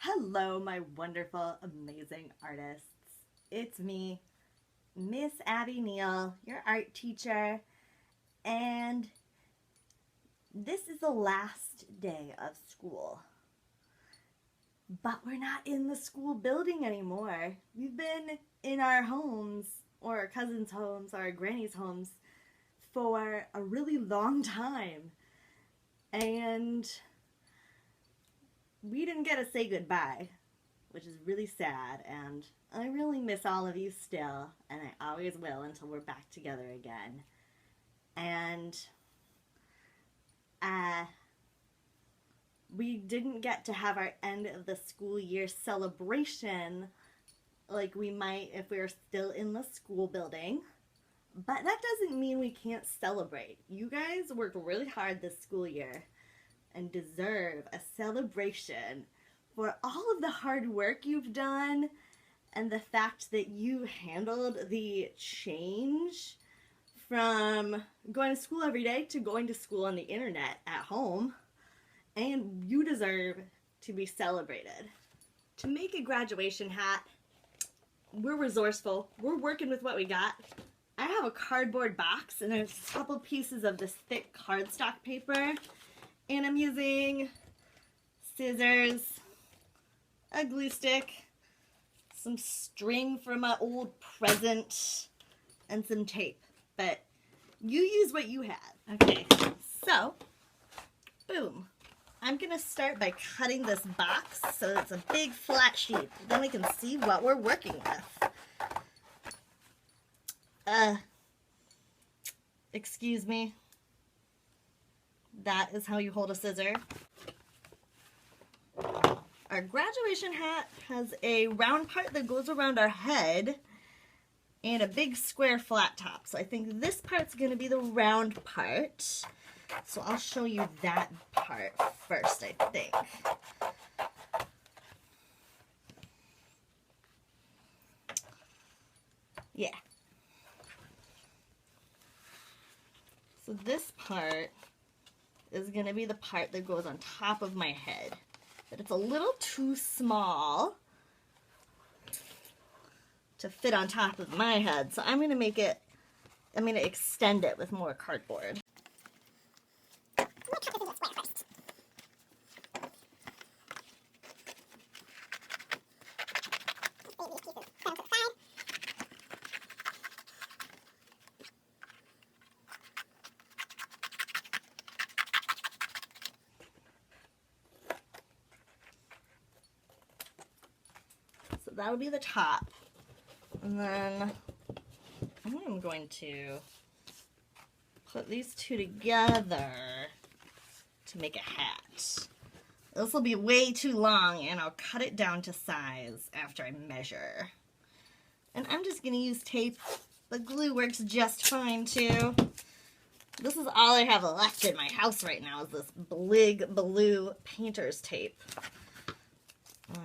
Hello, my wonderful, amazing artists. It's me, Miss Abby Neal, your art teacher, and this is the last day of school. But we're not in the school building anymore. We've been in our homes, or our cousins' homes, or our granny's homes for a really long time. And we didn't get to say goodbye, which is really sad, and I really miss all of you still, and I always will until we're back together again. And we didn't get to have our end of the school year celebration like we might if we were still in the school building. But that doesn't mean we can't celebrate. You guys worked really hard this school year and deserve a celebration for all of the hard work you've done and the fact that you handled the change from going to school every day to going to school on the internet at home. And you deserve to be celebrated. To make a graduation hat, we're resourceful. We're working with what we got. I have a cardboard box and there's a couple pieces of this thick cardstock paper. And I'm using scissors, a glue stick, some string from my old present, and some tape. But you use what you have. Okay, so, boom. I'm going to start by cutting this box so it's a big flat sheet. Then we can see what we're working with. Excuse me. That is how you hold a scissor. Our graduation hat has a round part that goes around our head and a big square flat top. So I think this part's going to be the round part. So I'll show you that part first, I think. Yeah. So this part is going to be the part that goes on top of my head. But it's a little too small to fit on top of my head. So I'm going to extend it with more cardboard. So that'll be the top. And then I'm going to put these two together to make a hat. This will be way too long and I'll cut it down to size after I measure. And I'm just going to use tape. The glue works just fine too. This is all I have left in my house right now is this big blue painter's tape.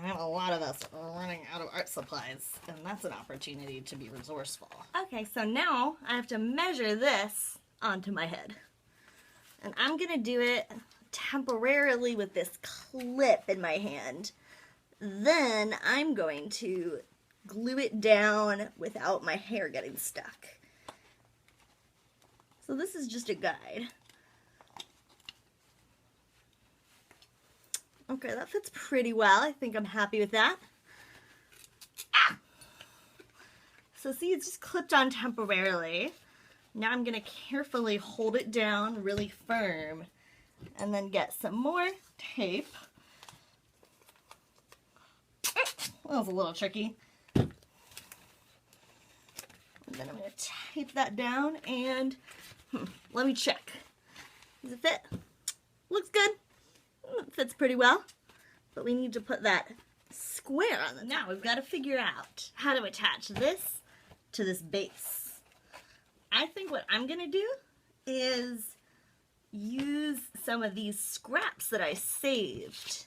I have a lot of us running out of art supplies, and that's an opportunity to be resourceful. Okay, so now I have to measure this onto my head. And I'm going to do it temporarily with this clip in my hand. Then I'm going to glue it down without my hair getting stuck. So this is just a guide. Okay, that fits pretty well. I think I'm happy with that. Ah! So see, it's just clipped on temporarily. Now I'm going to carefully hold it down really firm and then get some more tape. That was a little tricky. And then I'm going to tape that down and let me check. Does it fit? Looks good. It fits pretty well, but we need to put that square on the top. Now we've got to figure out how to attach this to this base. I think what I'm going to do is use some of these scraps that I saved.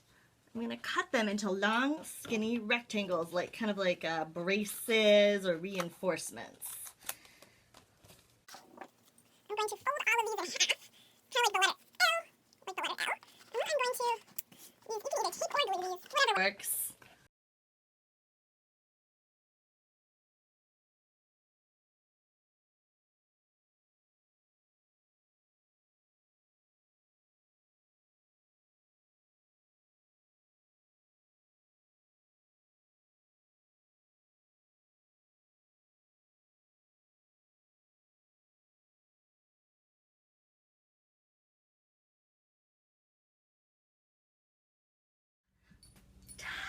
I'm going to cut them into long, skinny rectangles, kind of like braces or reinforcements. I'm going to fold all of these in half, kind of like the letter L, and then I'm going to use, you can either tape or glue whatever. Works.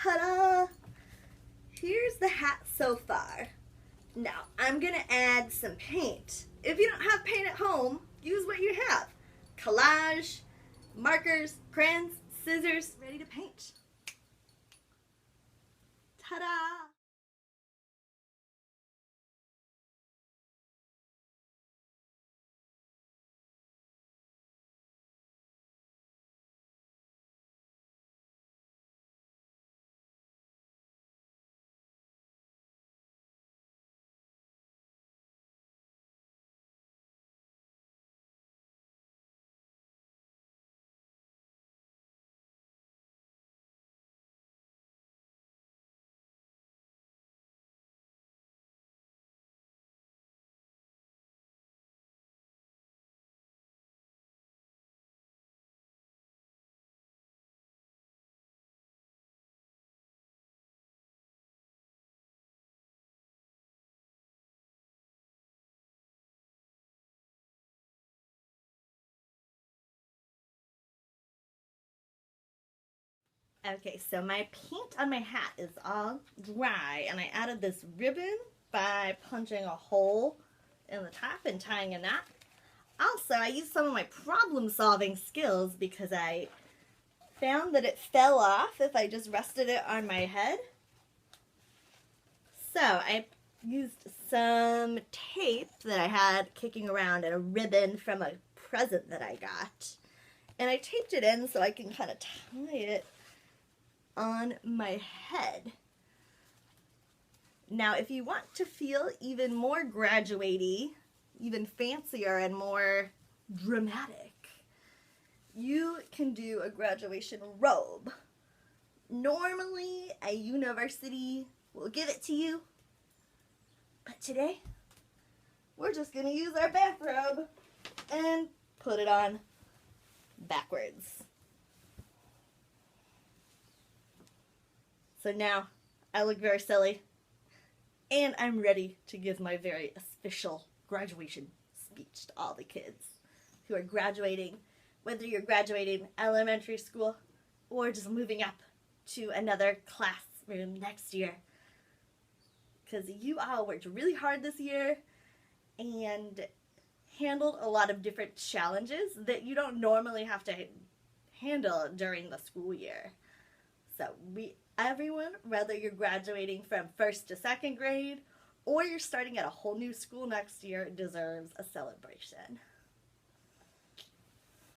Ta-da! Here's the hat so far. Now, I'm gonna add some paint. If you don't have paint at home, use what you have. Collage, markers, crayons, scissors, ready to paint. Ta-da! Okay, so my paint on my hat is all dry, and I added this ribbon by punching a hole in the top and tying a knot. Also, I used some of my problem-solving skills because I found that it fell off if I just rested it on my head. So I used some tape that I had kicking around and a ribbon from a present that I got. And I taped it in so I can kind of tie it on my head. Now, if you want to feel even more graduate-y, even fancier and more dramatic, you can do a graduation robe. Normally, a university will give it to you, but today, we're just going to use our bathrobe and put it on backwards. So now, I look very silly, and I'm ready to give my very official graduation speech to all the kids who are graduating, whether you're graduating elementary school or just moving up to another classroom next year. Because you all worked really hard this year and handled a lot of different challenges that you don't normally have to handle during the school year. So everyone, whether you're graduating from 1st to 2nd grade or you're starting at a whole new school next year, deserves a celebration.